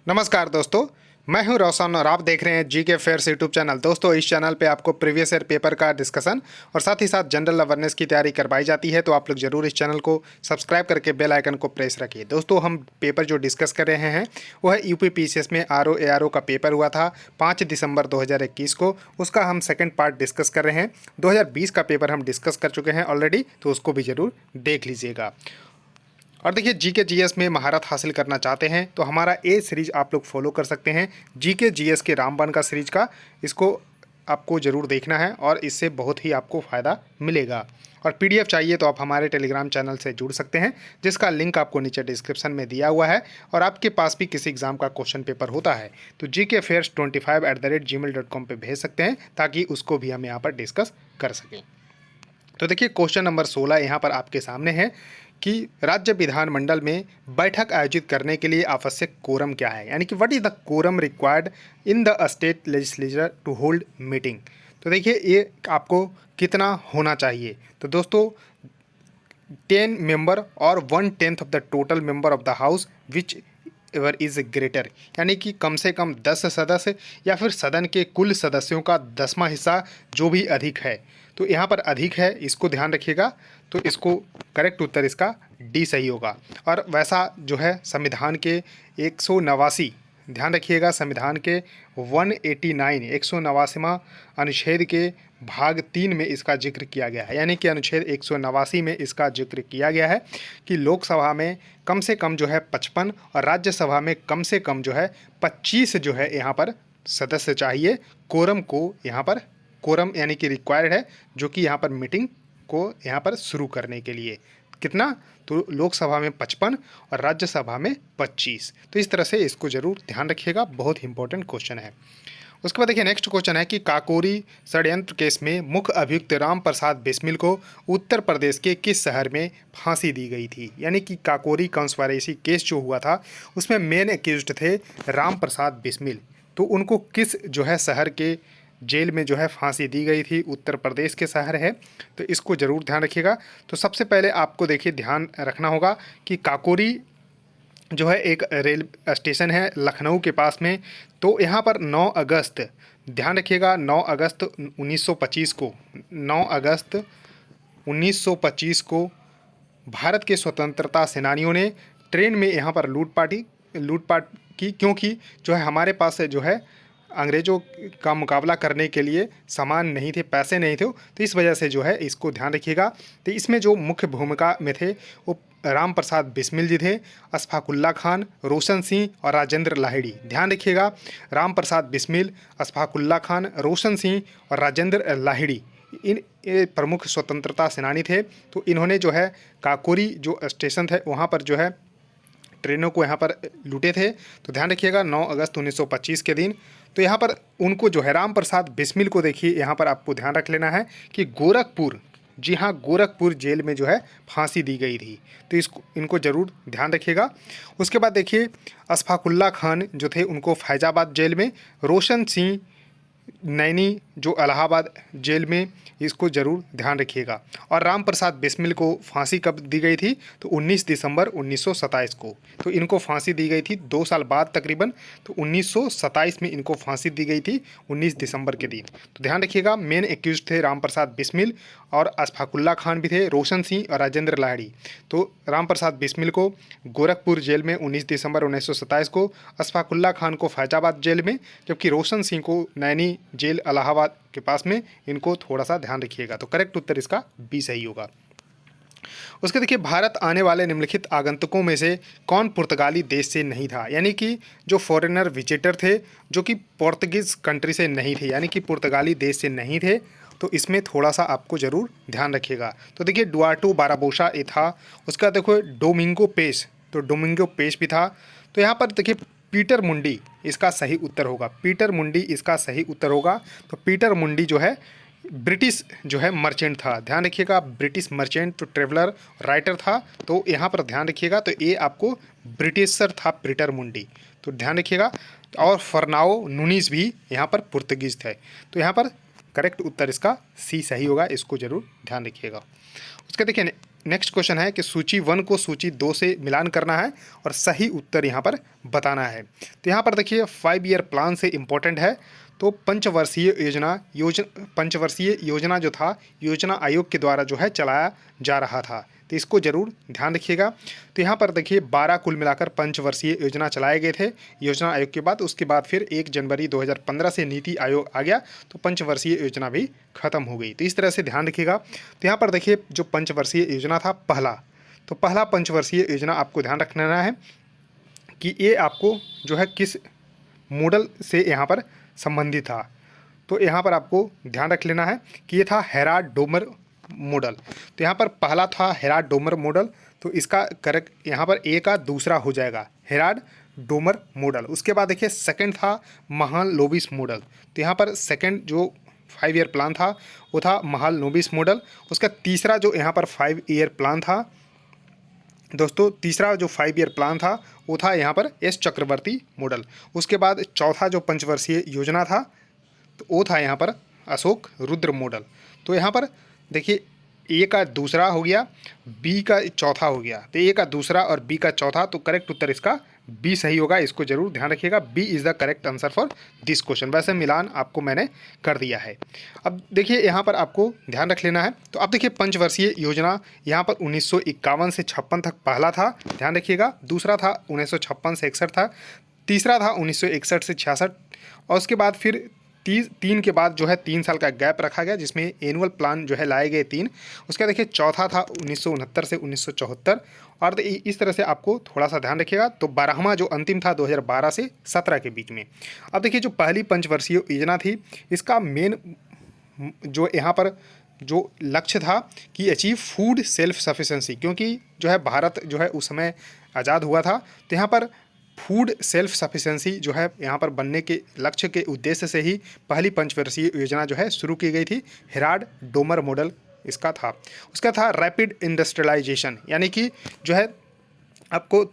नमस्कार दोस्तों, मैं हूं रोशन और आप देख रहे हैं जीके फेयर्स यूट्यूब चैनल। दोस्तों, इस चैनल पे आपको प्रीवियस ईयर पेपर का डिस्कशन और साथ ही साथ जनरल अवेयरनेस की तैयारी करवाई जाती है, तो आप लोग जरूर इस चैनल को सब्सक्राइब करके बेल आइकन को प्रेस रखिए। दोस्तों, हम पेपर जो डिस्कस कर रहे हैं वो है यूपी पीसीएस में आरओ एआरओ का पेपर हुआ था 5 दिसंबर 2021 को। उसका हम सेकेंड पार्ट डिस्कस कर रहे हैं। 2020 का पेपर हम डिस्कस कर चुके हैं ऑलरेडी, तो उसको भी ज़रूर देख लीजिएगा। और देखिए, जीके जीएस में महारत हासिल करना चाहते हैं तो हमारा ए सीरीज आप लोग फॉलो कर सकते हैं। जीके जीएस के रामबाण का सीरीज का, इसको आपको ज़रूर देखना है और इससे बहुत ही आपको फ़ायदा मिलेगा। और पीडीएफ चाहिए तो आप हमारे टेलीग्राम चैनल से जुड़ सकते हैं, जिसका लिंक आपको नीचे डिस्क्रिप्शन में दिया हुआ है। और आपके पास भी किसी एग्ज़ाम का क्वेश्चन पेपर होता है तो gkfairs25@gmail.com पे भेज सकते हैं, ताकि उसको भी हम यहाँ पर डिस्कस कर सकें। तो देखिए, क्वेश्चन नंबर 16 यहाँ पर आपके सामने है कि राज्य विधानमंडल में बैठक आयोजित करने के लिए आवश्यक कोरम क्या है, यानी कि what is the quorum required in the state legislature to hold meeting. तो देखिए, ये आपको कितना होना चाहिए। तो दोस्तों, 10 मेंबर और 1/10 of the total member of the house which ever is greater, यानी कि कम से कम 10 सदस्य या फिर सदन के कुल सदस्यों का 10वां हिस्सा, जो भी अधिक है। तो यहाँ पर अधिक है, इसको ध्यान रखिएगा। तो इसको करेक्ट उत्तर इसका डी सही होगा। और वैसा जो है संविधान के 189, ध्यान रखिएगा, संविधान के 189 189वां अनुच्छेद के भाग 3 में इसका जिक्र किया गया है, यानी कि अनुच्छेद 189 में इसका जिक्र किया गया है कि लोकसभा में कम से कम जो है 55 और राज्यसभा में कम से कम जो है 25 जो है यहाँ पर सदस्य चाहिए। कोरम को यहाँ पर, कोरम यानी कि रिक्वायर्ड है, जो कि यहाँ पर मीटिंग को यहाँ पर शुरू करने के लिए कितना, तो लोकसभा में 55 और राज्यसभा में 25। तो इस तरह से इसको जरूर ध्यान रखिएगा, बहुत इंपॉर्टेंट क्वेश्चन है। उसके बाद देखिए, नेक्स्ट क्वेश्चन है कि काकोरी षड्यंत्र केस में मुख्य अभियुक्त राम प्रसाद बिस्मिल को उत्तर प्रदेश के किस शहर में फांसी दी गई थी। यानी कि काकोरी कंस्पायरेसी केस जो हुआ था उसमें मेन एक्यूज्ड थे राम प्रसाद बिस्मिल, तो उनको किस जो है शहर के जेल में जो है फांसी दी गई थी, उत्तर प्रदेश के शहर है। तो इसको ज़रूर ध्यान रखिएगा। तो सबसे पहले आपको देखिए ध्यान रखना होगा कि काकोरी जो है एक रेल स्टेशन है लखनऊ के पास में। तो यहाँ पर 9 अगस्त, ध्यान रखिएगा, 9 अगस्त 1925 को, 9 अगस्त 1925 को भारत के स्वतंत्रता सेनानियों ने ट्रेन में यहाँ पर लूटपाट की, क्योंकि जो है हमारे पास जो है अंग्रेज़ों का मुकाबला करने के लिए सामान नहीं थे, पैसे नहीं थे, तो इस वजह से जो है इसको ध्यान रखिएगा। तो इसमें जो मुख्य भूमिका में थे वो राम प्रसाद बिस्मिल जी थे, अशफाकुल्ला खान, रोशन सिंह और राजेंद्र लाहिड़ी। ध्यान रखिएगा, राम प्रसाद बिस्मिल, अशफाकुल्ला खान, रोशन सिंह और राजेंद्र लाहिड़ी, इन ये प्रमुख स्वतंत्रता सेनानी थे। तो इन्होंने जो है काकोरी जो स्टेशन थे वहाँ पर जो है ट्रेनों को यहाँ पर लूटे थे। तो ध्यान रखिएगा 9 अगस्त 1925 के दिन। तो यहाँ पर उनको जो है राम प्रसाद बिस्मिल को देखिए, यहाँ पर आपको ध्यान रख लेना है कि गोरखपुर, जी हाँ, गोरखपुर जेल में जो है फांसी दी गई थी। तो इनको ज़रूर ध्यान रखिएगा। उसके बाद देखिए, अशफाकुल्ला खान जो थे उनको फैजाबाद जेल में, रोशन सिंह नैनी जो इलाहाबाद जेल में, इसको ज़रूर ध्यान रखिएगा। और राम प्रसाद बिस्मिल को फांसी कब दी गई थी, तो 19 दिसंबर 1927 को। तो इनको फांसी दी गई थी 2 साल बाद तकरीबन, तो 1927 में इनको फांसी दी गई थी 19 दिसंबर के दिन। तो ध्यान रखिएगा, मेन एक्यूज थे राम प्रसाद बिस्मिल और अशफाकुल्ला खान भी थे, रोशन सिंह और राजेंद्र लाहिड़ी। तो राम प्रसाद बिस्मिल को गोरखपुर जेल में 19 दिसंबर 1927 को, अशफाकुल्ला खान को फैजाबाद जेल में, जबकि रोशन सिंह को नैनी जेल इलाहाबाद के पास में। इनको थोड़ा सा ध्यान रखिएगा। तो करेक्ट उत्तर इसका बी सही होगा। उसके देखिए, भारत आने वाले निम्नलिखित आगंतुकों में से कौन पुर्तगाली देश से नहीं था, यानी कि जो फॉरेनर विजिटर थे जो कि पोर्तुगीज़ कंट्री से नहीं थे, यानी कि पुर्तगाली देश से नहीं थे। तो इसमें थोड़ा सा आपको ज़रूर ध्यान रखिएगा। तो देखिए, डुआर्टो बाराबोसा ये था। उसका देखो डोमिंगो पेस, तो डोमिंगो पेस भी था। तो यहाँ पर देखिए, पीटर मुंडी इसका सही उत्तर होगा, पीटर मुंडी इसका सही उत्तर होगा। तो पीटर मुंडी जो है ब्रिटिश जो है मर्चेंट था। ध्यान रखिएगा, ब्रिटिश मर्चेंट, तो ट्रेवलर राइटर था। तो यहाँ पर ध्यान रखिएगा, तो ये आपको ब्रिटिशर था पीटर मुंडी, तो ध्यान रखिएगा। और फर्नाओ नूनीज भी यहाँ पर पुर्तगीज थे। तो यहाँ पर करेक्ट उत्तर इसका सी सही होगा, इसको जरूर ध्यान रखिएगा। उसके देखिए नेक्स्ट क्वेश्चन है कि सूची 1 को सूची 2 से मिलान करना है और सही उत्तर यहाँ पर बताना है। तो यहाँ पर देखिए 5 ईयर प्लान से इम्पोर्टेंट है, तो पंचवर्षीय योजना जो था योजना आयोग के द्वारा जो है चलाया जा रहा था, तो इसको जरूर ध्यान रखिएगा। तो यहाँ पर देखिए 12 कुल मिलाकर पंचवर्षीय योजना चलाए गए थे योजना आयोग के बाद। उसके बाद फिर 1 जनवरी 2015 से नीति आयोग आ गया, तो पंचवर्षीय योजना भी खत्म हो गई। तो इस तरह से ध्यान रखिएगा। तो यहाँ पर देखिए जो पंचवर्षीय योजना था पहला पंचवर्षीय योजना आपको ध्यान रखना है कि ये आपको जो है किस मॉडल से यहाँ पर संबंधित था। तो यहाँ पर आपको ध्यान रख लेना है कि ये था हेराल्ड डोमर मॉडल। तो यहाँ पर पहला था हेराल्ड डोमर मॉडल, तो इसका करेक्ट यहाँ पर ए का दूसरा हो जाएगा हेराल्ड डोमर मॉडल। उसके बाद देखिए सेकंड था महालनोबिस मॉडल। तो यहाँ पर सेकंड जो 5 ईयर प्लान था वो था महालनोबिस मॉडल। उसका तीसरा जो यहाँ पर 5 ईयर प्लान था दोस्तों, तीसरा जो 5 ईयर प्लान था वो था यहाँ पर एस चक्रवर्ती मॉडल। उसके बाद चौथा जो पंचवर्षीय योजना था तो वो था यहाँ पर अशोक रुद्र मॉडल। तो यहाँ पर देखिए ए का दूसरा हो गया, बी का चौथा हो गया। तो ए का दूसरा और बी का चौथा, तो करेक्ट उत्तर इसका बी सही होगा, इसको जरूर ध्यान रखिएगा। B is the correct answer for this question. वैसे मिलान आपको मैंने कर दिया है। अब देखिए यहाँ पर आपको ध्यान रख लेना है। तो अब देखिए पंचवर्षीय योजना यहाँ पर 1951 से 56 तक पहला था, ध्यान रखिएगा। दूसरा था 1956 से 61 था। तीसरा था 1961 से 66 और उसके बाद फिर तीन के बाद जो है 3 साल का गैप रखा गया जिसमें एनुअल प्लान जो है लाए गए 3। उसका देखिए चौथा था 1969 से 1974 और इस तरह से आपको थोड़ा सा ध्यान रखिएगा। तो 12वां जो अंतिम था 2012 से 17 के बीच में। अब देखिए जो पहली पंचवर्षीय योजना थी इसका मेन जो यहाँ पर जो लक्ष्य था कि अचीव फूड सेल्फ सफिशेंसी, क्योंकि जो है भारत जो है उस समय आज़ाद हुआ था। तो यहाँ पर फूड सेल्फ सफिशेंसी जो है यहाँ पर बनने के लक्ष्य के उद्देश्य से ही पहली पंचवर्षीय योजना जो है शुरू की गई थी। हेराल्ड डोमर मॉडल इसका था। उसका था रैपिड इंडस्ट्रियलाइजेशन, यानी कि जो है आपको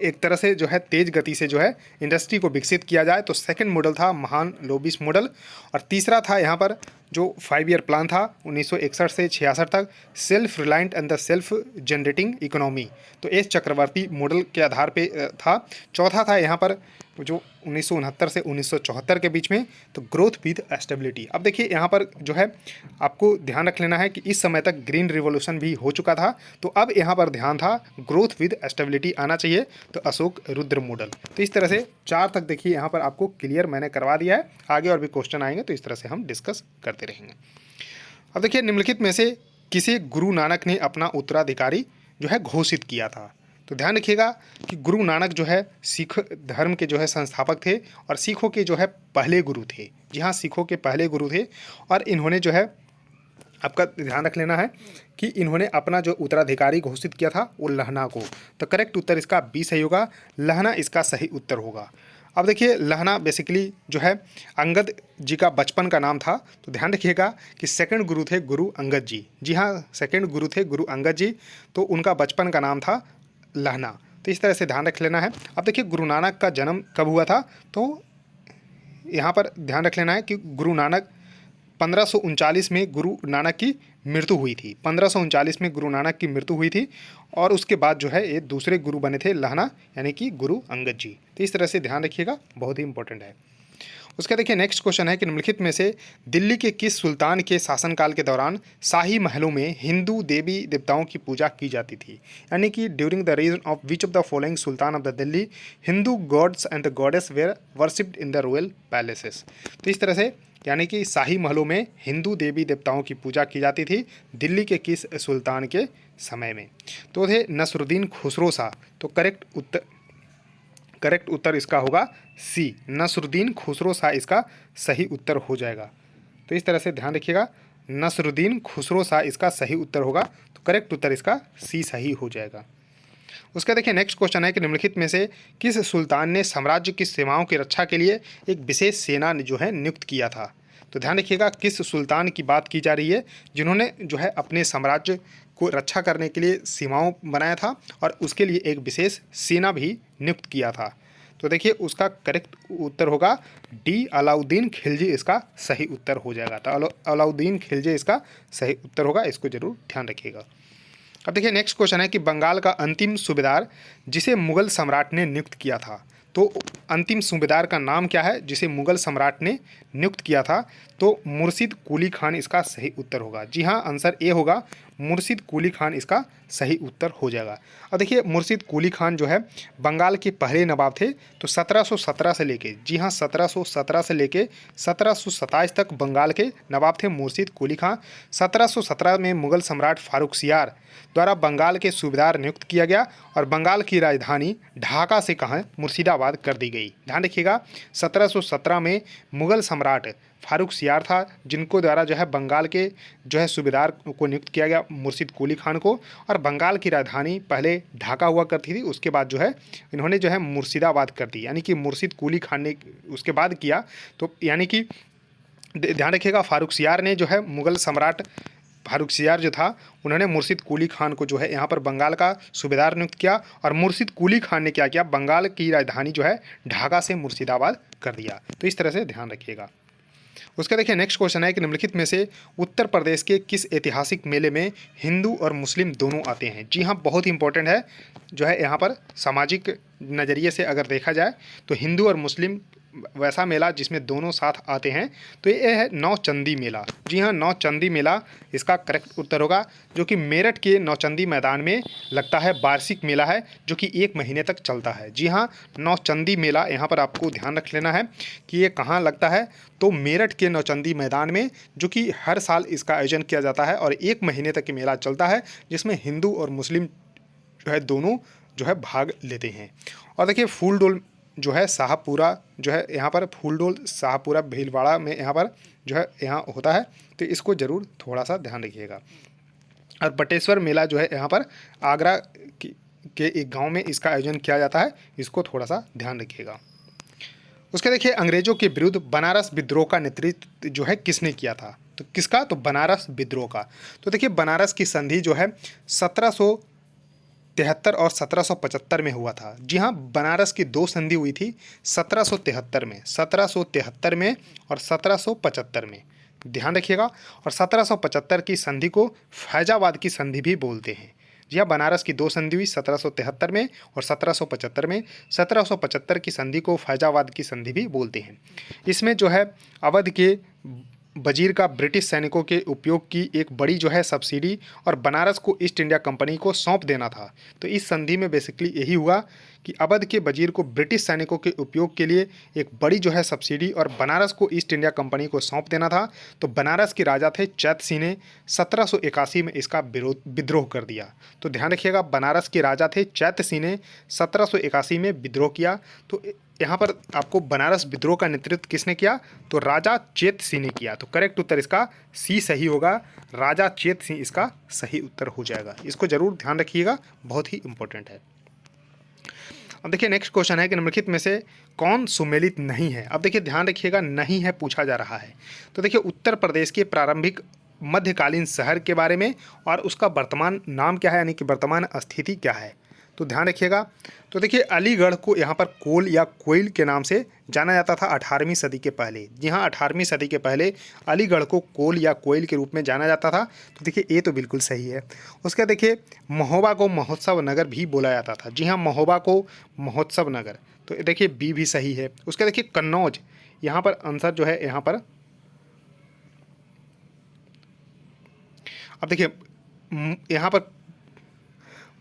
एक तरह से जो है तेज़ गति से जो है इंडस्ट्री को विकसित किया जाए। तो सेकंड मॉडल था महालनोबिस मॉडल और तीसरा था यहाँ पर जो 5 ईयर प्लान था 1961 से 66 तक self reliant and the self generating economy, तो एस चक्रवर्ती मॉडल के आधार पे था। चौथा था यहाँ पर जो 1969 से 1974 के बीच में, तो ग्रोथ विद स्टेबिलिटी। अब देखिए यहाँ पर जो है आपको ध्यान रख लेना है कि इस समय तक ग्रीन रिवॉल्यूशन भी हो चुका था, तो अब यहाँ पर ध्यान था ग्रोथ विद स्टेबिलिटी आना चाहिए, तो अशोक रुद्र मॉडल। तो इस तरह से 4 तक देखिए यहाँ पर आपको क्लियर मैंने करवा दिया है। आगे और भी क्वेश्चन आएंगे तो इस तरह से हम डिस्कस करते रहेंगे। अब देखिए निम्नलिखित में से किसे गुरु नानक ने अपना उत्तराधिकारी जो है घोषित किया था। तो ध्यान रखिएगा कि गुरु नानक जो है सिख धर्म के जो है संस्थापक थे और सिखों के जो है पहले गुरु थे। जी हाँ, सिखों के पहले गुरु थे और इन्होंने जो है आपका ध्यान रख लेना है कि इन्होंने अपना जो उत्तराधिकारी घोषित किया था वो लहना को। तो करेक्ट उत्तर इसका बी सही होगा, लहना इसका सही उत्तर होगा। अब देखिए लहना बेसिकली जो है अंगद जी का बचपन का नाम था। तो ध्यान रखिएगा कि सेकंड गुरु थे गुरु अंगद जी। जी हाँ, सेकंड गुरु थे गुरु अंगद जी, तो उनका बचपन का नाम था लहना। तो इस तरह से ध्यान रख लेना है। अब देखिए गुरु नानक का जन्म कब हुआ था, तो यहाँ पर ध्यान रख लेना है कि गुरु नानक 1539 में गुरु नानक की मृत्यु हुई थी। 1539 में गुरु नानक की मृत्यु हुई थी और उसके बाद जो है ये दूसरे गुरु बने थे लहना, यानी कि गुरु अंगद जी। तो इस तरह से ध्यान रखिएगा, बहुत ही इंपॉर्टेंट है। उसका देखिए नेक्स्ट क्वेश्चन है कि निम्नलिखित में से दिल्ली के किस सुल्तान के शासनकाल के दौरान शाही महलों में हिंदू देवी देवताओं की पूजा की जाती थी, यानी कि during the region of which of the following सुल्तान of the Delhi Hindu gods and the goddess were worshipped in the royal palaces. तो इस तरह से यानी कि शाही महलों में हिंदू देवी देवताओं की पूजा की जाती थी दिल्ली के किस सुल्तान के समय में, तो थे नसरुद्दीन खुसरो शाह। तो करेक्ट उत्तर इसका होगा सी, नसरुद्दीन खुसरो शाह इसका सही उत्तर हो जाएगा। तो इस तरह से ध्यान रखिएगा, नसरुद्दीन खुसरो शाह इसका सही उत्तर होगा। तो करेक्ट उत्तर इसका सी सही हो जाएगा। उसका देखिए नेक्स्ट क्वेश्चन है कि निम्नलिखित में से किस सुल्तान ने साम्राज्य की सीमाओं की रक्षा के लिए एक विशेष सेना जो है नियुक्त किया था। तो ध्यान रखिएगा किस सुल्तान की बात की जा रही है जिन्होंने जो है अपने साम्राज्य को रक्षा करने के लिए सीमाओं बनाया था और उसके लिए एक विशेष सेना भी नियुक्त किया था। तो देखिए उसका करेक्ट उत्तर होगा डी, अलाउद्दीन खिलजी इसका सही उत्तर हो जाएगा। तो अलाउद्दीन खिलजी इसका सही उत्तर होगा, इसको जरूर ध्यान रखिएगा। अब देखिए नेक्स्ट क्वेश्चन है कि बंगाल का अंतिम सूबेदार जिसे मुगल सम्राट ने नियुक्त किया था, तो अंतिम सूबेदार का नाम क्या है जिसे मुगल सम्राट ने नियुक्त किया था? तो मुर्शिद कुली खान इसका सही उत्तर होगा। जी हाँ, आंसर ए होगा, मुर्शिद कुली खान इसका सही उत्तर हो जाएगा। अब देखिए मुर्शिद कुली खान जो है बंगाल के पहले नवाब थे। तो 1717 से लेके, जी हाँ 1717 से लेके 1727 तक बंगाल के नवाब थे मुर्शिद कुली खान। 1717 में मुगल सम्राट फारुखसियार द्वारा बंगाल के सूबेदार नियुक्त किया गया और बंगाल की राजधानी ढाका से कहाँ मुर्शिदाबाद कर दी गई। ध्यान रखिएगा 1717 में मुगल सम्राट फारुखसियार था जिनको द्वारा जो है बंगाल के जो है सूबेदार को नियुक्त किया गया मुर्शिद कुली खान को, और बंगाल की राजधानी पहले ढाका हुआ करती थी, उसके बाद जो है इन्होंने जो है मुर्शिदाबाद कर दी, यानी कि मुर्शिद कुली खान ने उसके बाद किया। तो यानी कि ध्यान रखिएगा फारुखसियार ने जो है मुगल सम्राट फारुखसियार जो था उन्होंने मुर्शिद कुली खान को जो है यहाँ पर बंगाल का सूबेदार नियुक्त किया, और मुर्शिद कुली खान ने क्या किया, बंगाल की राजधानी जो है ढाका से मुर्शिदाबाद कर दिया। तो इस तरह से ध्यान रखिएगा। उसका देखिए नेक्स्ट क्वेश्चन है कि निम्नलिखित में से उत्तर प्रदेश के किस ऐतिहासिक मेले में हिंदू और मुस्लिम दोनों आते हैं? जी हाँ, बहुत ही इंपॉर्टेंट है जो है यहाँ पर सामाजिक नज़रिए से अगर देखा जाए तो हिंदू और मुस्लिम वैसा मेला जिसमें दोनों साथ आते हैं, तो ये है नौचंदी मेला। जी हाँ, नौचंदी मेला इसका करेक्ट उत्तर होगा, जो कि मेरठ के नौचंदी मैदान में लगता है। वार्षिक मेला है जो कि 1 महीने तक चलता है। जी हाँ, नौचंदी मेला यहाँ पर आपको ध्यान रख लेना है कि ये कहाँ लगता है, तो मेरठ के नौचंदी मैदान में, जो कि हर साल इसका आयोजन किया जाता है और 1 महीने तक ये मेला चलता है, जिसमें हिंदू और मुस्लिम जो है दोनों जो है भाग लेते हैं। और देखिए फूलडोल जो है शाहपुरा जो है यहाँ पर फूलडोल शाहपुरा भीलवाड़ा में यहाँ पर जो है यहाँ होता है, तो इसको ज़रूर थोड़ा सा ध्यान रखिएगा। और बटेश्वर मेला जो है यहाँ पर आगरा के एक गांव में इसका आयोजन किया जाता है, इसको थोड़ा सा ध्यान रखिएगा। उसके देखिए अंग्रेजों के विरुद्ध बनारस विद्रोह का नेतृत्व जो है किसने किया था? तो किसका? तो बनारस विद्रोह का। तो देखिए बनारस की संधि जो है 1773 और 1775 में हुआ था। जी हाँ, बनारस की 2 संधि हुई थी 1773 में, 1773 में और 1775 में, ध्यान रखिएगा। और 1775 की संधि को फैजाबाद की संधि भी बोलते हैं। जी हाँ, बनारस की 2 संधि हुई 1773 में और 1775 में। 1775 की संधि को फैजाबाद की संधि भी बोलते हैं। इसमें जो है अवध के वजीर का ब्रिटिश सैनिकों के उपयोग की एक बड़ी जो है सब्सिडी और बनारस को ईस्ट इंडिया कंपनी को सौंप देना था। तो इस संधि में बेसिकली यही हुआ कि अवध के वजीर को ब्रिटिश सैनिकों के उपयोग के लिए एक बड़ी जो है सब्सिडी और बनारस को ईस्ट इंडिया कंपनी को सौंप देना था। तो बनारस के राजा थे चैत सिंह ने 1781 में इसका विद्रोह कर दिया। तो ध्यान रखिएगा, बनारस के राजा थे चैत सिंह ने 1781 में विद्रोह किया। तो यहाँ पर आपको बनारस विद्रोह का नेतृत्व किसने किया? तो राजा चेत सिंह ने किया। तो करेक्ट उत्तर इसका सी सही होगा, राजा चेत सिंह इसका सही उत्तर हो जाएगा। इसको जरूर ध्यान रखिएगा, बहुत ही इंपॉर्टेंट है। अब देखिए नेक्स्ट क्वेश्चन है कि निम्नलिखित में से कौन सुमेलित नहीं है? अब देखिए ध्यान रखिएगा, नहीं है पूछा जा रहा है। तो देखिए उत्तर प्रदेश के प्रारंभिक मध्यकालीन शहर के बारे में और उसका वर्तमान नाम क्या है, यानी कि वर्तमान स्थिति क्या है, तो ध्यान रखिएगा। तो देखिए अलीगढ़ को यहाँ पर कोल या कोयल के नाम से जाना जाता था 18वीं सदी के पहले। जी हाँ, 18वीं सदी के पहले अलीगढ़ को कोल या कोयल के रूप में जाना जाता था। तो देखिए ये तो बिल्कुल सही है। उसका देखिए महोबा को महोत्सव नगर भी बोला जाता था। जी हाँ, महोबा को महोत्सव नगर, तो देखिए बी भी सही है। उसका देखिए कन्नौज, यहाँ पर आंसर जो है यहाँ पर, अब देखिए यहाँ पर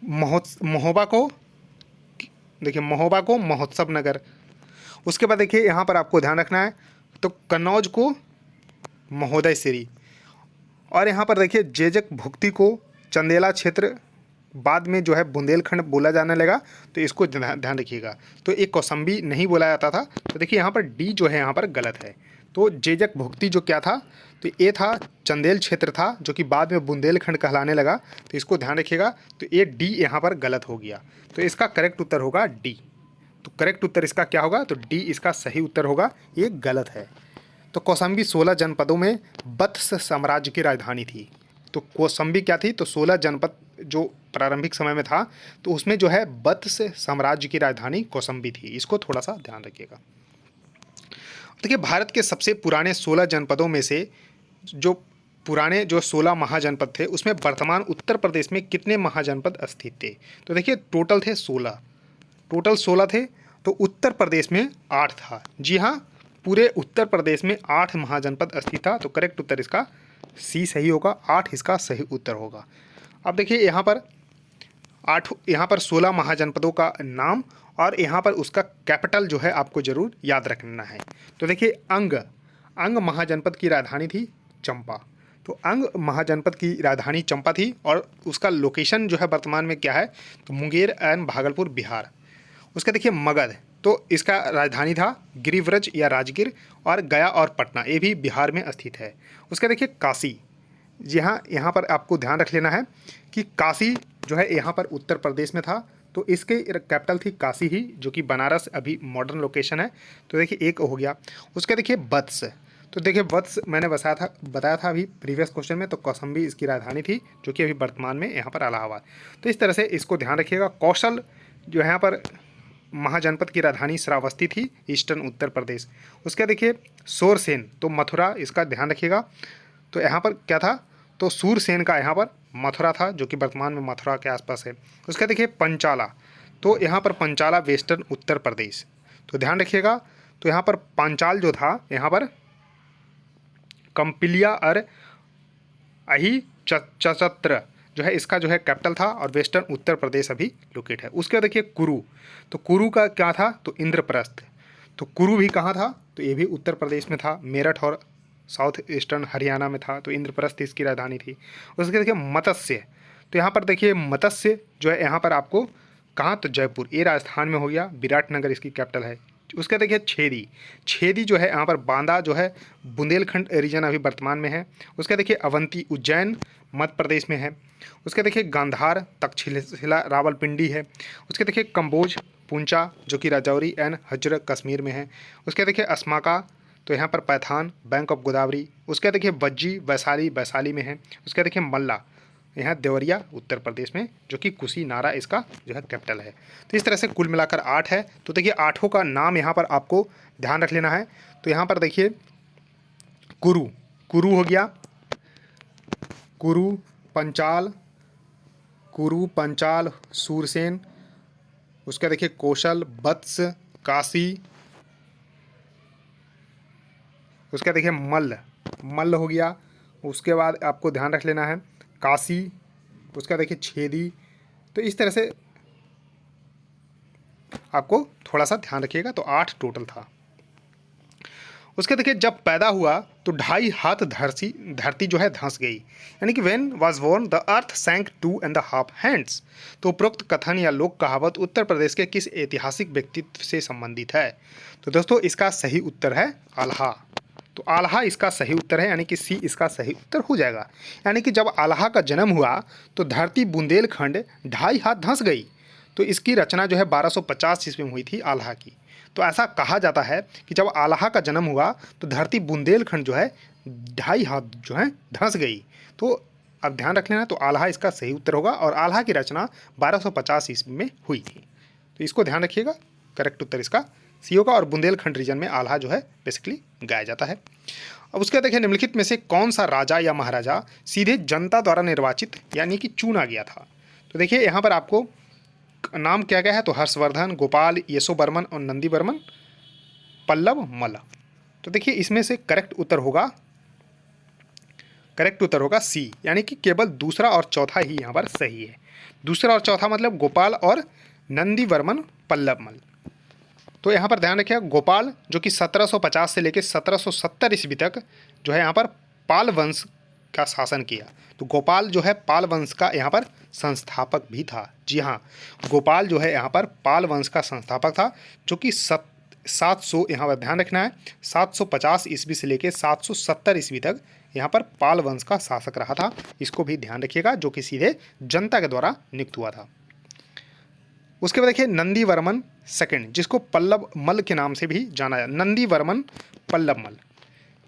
महोबा को, देखिए महोबा को महोत्सव नगर। उसके बाद देखिए यहाँ पर आपको ध्यान रखना है, तो कन्नौज को महोदय श्री, और यहाँ पर देखिए जेजक भुक्ति को चंदेला क्षेत्र, बाद में जो है बुंदेलखंड बोला जाने लगा, तो इसको ध्यान रखिएगा। तो एक कौसम्बी नहीं बोला जाता था। तो देखिए यहाँ पर डी जो है यहाँ पर गलत है। तो जेजक भुक्ति जो क्या था, तो ये था चंदेल क्षेत्र था, जो कि बाद में बुंदेलखंड कहलाने लगा। तो इसको ध्यान रखिएगा। तो ये डी यहाँ पर गलत हो गया। तो इसका करेक्ट उत्तर होगा डी। तो करेक्ट उत्तर इसका क्या होगा? तो डी इसका सही उत्तर होगा, ये गलत है। तो कौसम्बी 16 जनपदों में वत्स साम्राज्य की राजधानी थी। तो कौसम्बी क्या थी? तो 16 जनपद जो प्रारंभिक समय में था, तो उसमें जो है वत्स साम्राज्य की राजधानी कौसम्बी थी। इसको थोड़ा सा ध्यान रखिएगा। देखिए भारत के सबसे पुराने 16 जनपदों में से जो पुराने जो 16 महाजनपद थे उसमें वर्तमान उत्तर प्रदेश में कितने महाजनपद स्थित थे? तो देखिए टोटल थे 16, टोटल 16 थे, तो उत्तर प्रदेश में 8 था। जी हाँ, पूरे उत्तर प्रदेश में 8 महाजनपद स्थित था। तो करेक्ट उत्तर इसका सी सही होगा, 8 इसका सही उत्तर होगा। अब देखिए यहाँ पर 16 महाजनपदों का नाम और यहाँ पर उसका कैपिटल जो है आपको जरूर याद रखना है। तो देखिए अंग महाजनपद की राजधानी थी चंपा। तो अंग महाजनपद की राजधानी चंपा थी और उसका लोकेशन जो है वर्तमान में क्या है, तो मुंगेर एंड भागलपुर बिहार। उसका देखिए मगध, तो इसका राजधानी था गिरिव्रज या राजगीर, और गया और पटना ये भी बिहार में स्थित है। उसका देखिए काशी, जी हाँ, यहाँ पर आपको ध्यान रख लेना है कि काशी जो है यहाँ पर उत्तर प्रदेश में था, तो इसके कैपिटल थी काशी ही, जो कि बनारस अभी मॉडर्न लोकेशन है। तो देखिए एक हो गया। उसका देखिए वत्स, तो देखिए वत्स मैंने बताया था अभी प्रीवियस क्वेश्चन में, तो कौशाम्बी इसकी राजधानी थी, जो कि अभी वर्तमान में यहाँ पर इलाहाबाद। तो इस तरह से इसको ध्यान रखिएगा। कौशल जो यहाँ पर महाजनपद की राजधानी श्रावस्ती थी, ईस्टर्न उत्तर प्रदेश। उसका देखिए सूरसेन, तो मथुरा, इसका ध्यान रखिएगा। तो यहाँ पर क्या था, तो सूरसेन का यहाँ पर मथुरा था, जो कि वर्तमान में मथुरा के आसपास है। उसका देखिए पंचाला, तो यहाँ पर पंचाला वेस्टर्न उत्तर प्रदेश, तो ध्यान रखिएगा। तो यहाँ पर पांचाल जो था, यहाँ पर कंपिलिया और अही चचत्र जो है इसका जो है कैपिटल था, और वेस्टर्न उत्तर प्रदेश अभी लोकेट है। उसके बाद देखिए कुरु, तो कुरु का क्या था, तो इंद्रप्रस्थ। तो कुरु भी कहाँ था, तो ये भी उत्तर प्रदेश में था, मेरठ और साउथ ईस्टर्न हरियाणा में था। तो इंद्रप्रस्थ इसकी राजधानी थी। उसके देखिए मत्स्य, तो यहाँ पर देखिए मत्स्य जो है यहाँ पर आपको कहाँ, तो जयपुर, ये राजस्थान में हो गया, विराटनगर इसकी कैपिटल है। उसका देखिए छेदी जो है यहाँ पर बांदा जो है बुंदेलखंड रीजन अभी वर्तमान में है। उसका देखिए अवंती उज्जैन मध्य प्रदेश में है। उसके देखिए गांधार तक्षशिला रावलपिंडी है। उसके देखिए कंबोज पुंचा जो कि राजौरी एंड हजर कश्मीर में है। उसके देखिए अस्माका, तो यहाँ पर पैथान बैंक ऑफ गोदावरी। उसके देखिए वज्जी वैशाली में है। उसके देखिए मल्ला, यहाँ देवरिया उत्तर प्रदेश में, जो कि कुशीनारा इसका जो है कैपिटल है। तो इस तरह से कुल मिलाकर 8 है। तो देखिए 8 का नाम यहाँ पर आपको ध्यान रख लेना है। तो यहाँ पर देखिए कुरु हो गया, कुरु पंचाल सूरसेन। उसका देखिए कौशल, वत्स, काशी। उसका देखिए मल्ल हो गया। उसके बाद आपको ध्यान रख लेना है काशी। उसका देखिए छेदी। तो इस तरह से आपको थोड़ा सा ध्यान रखिएगा। तो 8 टोटल था। उसके देखिए जब पैदा हुआ तो 2.5 हाथ धरती जो है धंस गई, यानी कि when was born the earth sank 2.5 hands. तो उपरोक्त कथन या लोक कहावत उत्तर प्रदेश के किस ऐतिहासिक व्यक्तित्व से संबंधित है? तो दोस्तों इसका सही उत्तर है आल्हा। तो आल्हा इसका सही उत्तर है, यानी कि सी इसका सही उत्तर हो जाएगा। यानी कि जब आल्हा का जन्म हुआ तो धरती बुंदेलखंड 2.5 हाथ धंस गई। तो इसकी रचना जो है 1250 ईस्वी में हुई थी आल्हा की। तो ऐसा कहा जाता है कि जब आल्हा का जन्म हुआ तो धरती बुंदेलखंड जो है 2.5 हाथ जो है धंस गई। तो अब ध्यान रख लेना, तो आल्हा इसका सही उत्तर होगा, और आल्हा की रचना 1250 ईस्वी में हुई थी। तो इसको ध्यान रखिएगा, करेक्ट उत्तर इसका सी होगा। और बुंदेलखंड रीजन में आल्हा जो है बेसिकली गाया जाता है। अब उसके देखिए निम्नलिखित में से कौन सा राजा या महाराजा सीधे जनता द्वारा निर्वाचित यानी कि चुना गया था? तो देखिए यहाँ पर आपको नाम क्या क्या है, तो हर्षवर्धन, गोपाल, यशोवर्मन और नंदीवर्मन, पल्लव, मल्ल। तो देखिए इसमें से करेक्ट उत्तर होगा सी, यानी कि केवल दूसरा और चौथा ही यहाँ पर सही है। दूसरा और चौथा मतलब गोपाल और नंदीवर्मन, पल्लव, मल्ल। तो यहाँ पर ध्यान रखिएगा, गोपाल जो कि 1750 से लेकर 1770 ईस्वी तक जो है यहाँ पर पाल वंश का शासन किया। तो गोपाल जो है पाल वंश का यहाँ पर संस्थापक भी था। जी हाँ, गोपाल जो है यहाँ पर पाल वंश का संस्थापक था, जो कि 700 यहाँ पर ध्यान रखना है 750 ईस्वी से लेकर 770 ईस्वी तक यहाँ पर पाल वंश का शासक रहा था। इसको भी ध्यान रखिएगा, जो कि सीधे जनता के द्वारा नियुक्त हुआ था। उसके बाद देखिए नंदीवर्मन सेकंड, जिसको पल्लव मल्ल के नाम से भी जाना जाता, नंदीवर्मन पल्लव मल्ल।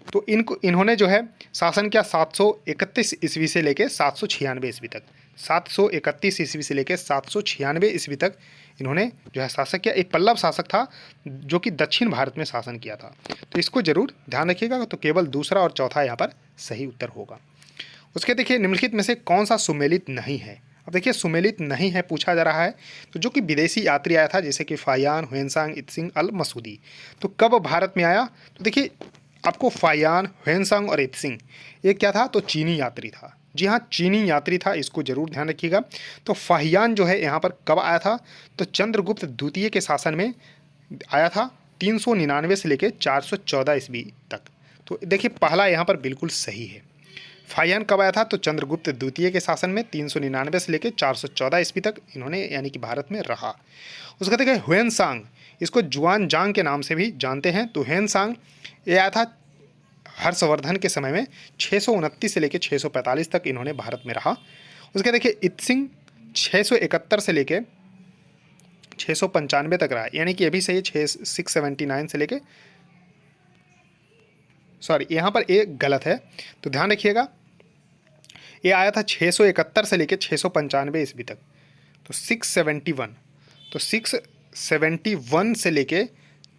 तो इन्होंने जो है शासन किया 731 ईस्वी से लेकर 796 ईस्वी तक। 731 ईस्वी से लेकर 796 ईस्वी तक इन्होंने जो है शासक किया। एक पल्लव शासक था जो कि दक्षिण भारत में शासन किया था। तो इसको जरूर ध्यान रखिएगा। तो केवल दूसरा और चौथा यहाँ पर सही उत्तर होगा। उसके देखिए निम्नलिखित में से कौन सा सुमेलित नहीं है। अब देखिए सुमेलित नहीं है पूछा जा रहा है, तो जो कि विदेशी यात्री आया था जैसे कि फायान, ह्वेनसांग, इत्सिंग, अल मसूदी, तो कब भारत में आया। तो देखिए आपको फायान, ह्वेनसांग और इत्सिंग ये क्या था, तो चीनी यात्री था। जी हाँ, चीनी यात्री था, इसको जरूर ध्यान रखिएगा। तो फाहियान जो है यहाँ पर कब आया था, तो चंद्रगुप्त द्वितीय के शासन में आया था 399 से लेकर 414 ईस्वी तक। तो देखिए पहला यहाँ पर बिल्कुल सही है। फाहियान कब आया था, तो चंद्रगुप्त द्वितीय के शासन में 399 से लेकर 414 ईस्वी तक इन्होंने यानी कि भारत में रहा। उसका देखिए ह्वेनसांग, इसको जुआन जांग के नाम से भी जानते हैं। तो ह्वेनसांग ये आया था हर्षवर्धन के समय में 629 से लेकर 645 तक इन्होंने भारत में रहा। उसके देखिए इत्सिंग 671 से लेकर 695 तक रहा, यानी कि अभी से ये 679 से लेके, सॉरी यहाँ पर एक गलत है तो ध्यान रखिएगा, ये आया था 671 से लेके 695 ईस्वी तक, तो 671, तो 671 से लेके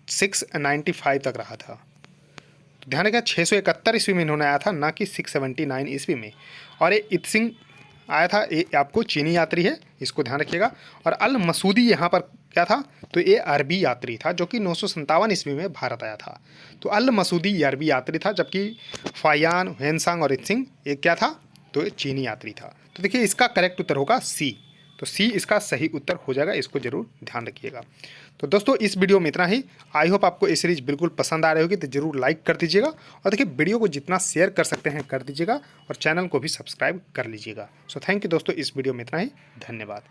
695 तक रहा था। तो ध्यान रखिएगा 671 ईस्वी में इन्होंने आया था, ना कि 679 ईस्वी में। और ये इत्सिंग आया था, ये आपको चीनी यात्री है, इसको ध्यान रखिएगा। और अल मसूदी यहाँ पर क्या था, तो ये अरबी यात्री था जो कि 957 ईस्वी में भारत आया था। तो अल मसूदी ये अरबी यात्री था, जबकि फायान, ह्वेनसांग और इत्सिंग ये क्या था, तो ये चीनी यात्री था। तो देखिए इसका करेक्ट उत्तर होगा सी, तो सी इसका सही उत्तर हो जाएगा, इसको जरूर ध्यान रखिएगा। तो दोस्तों इस वीडियो में इतना ही। आई होप आपको ये सीरीज बिल्कुल पसंद आ रही होगी, तो जरूर लाइक कर दीजिएगा और देखिए वीडियो को जितना शेयर कर सकते हैं कर दीजिएगा और चैनल को भी सब्सक्राइब कर लीजिएगा। सो थैंक यू दोस्तों, इस वीडियो में इतना ही, धन्यवाद।